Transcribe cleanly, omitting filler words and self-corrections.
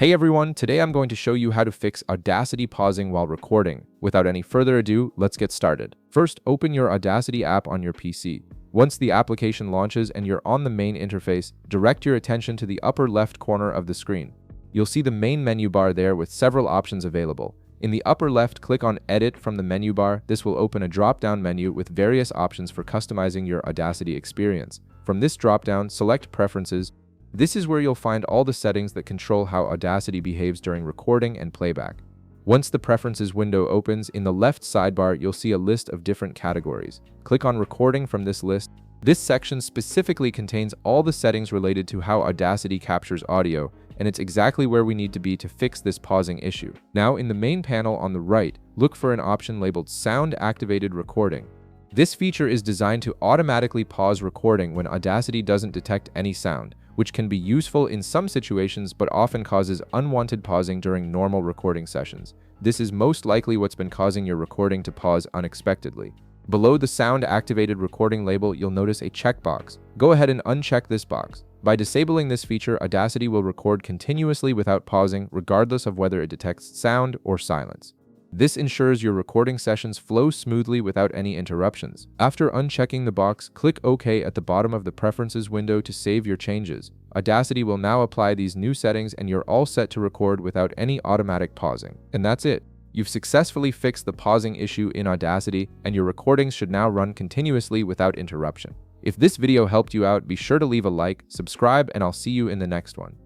Hey everyone, today I'm going to show you how to fix Audacity pausing while recording. Without any further ado, let's get started. First, open your Audacity app on your PC. Once the application launches and you're on the main interface, direct your attention to the upper left corner of the screen. You'll see the main menu bar there with several options available. In the upper left, click on Edit from the menu bar. This will open a drop-down menu with various options for customizing your Audacity experience. From this drop-down, select Preferences. This is where you'll find all the settings that control how Audacity behaves during recording and playback. Once the Preferences window opens, in the left sidebar, you'll see a list of different categories. Click on Recording from this list. This section specifically contains all the settings related to how Audacity captures audio, and it's exactly where we need to be to fix this pausing issue. Now, in the main panel on the right, look for an option labeled Sound Activated Recording. This feature is designed to automatically pause recording when Audacity doesn't detect any sound, which can be useful in some situations but often causes unwanted pausing during normal recording sessions. This is most likely what's been causing your recording to pause unexpectedly. Below the Sound Activated Recording label, you'll notice a checkbox. Go ahead and uncheck this box. By disabling this feature, Audacity will record continuously without pausing, regardless of whether it detects sound or silence. This ensures your recording sessions flow smoothly without any interruptions. After unchecking the box, click OK at the bottom of the Preferences window to save your changes. Audacity will now apply these new settings and you're all set to record without any automatic pausing. And that's it. You've successfully fixed the pausing issue in Audacity, and your recordings should now run continuously without interruption. If this video helped you out, be sure to leave a like, subscribe, and I'll see you in the next one.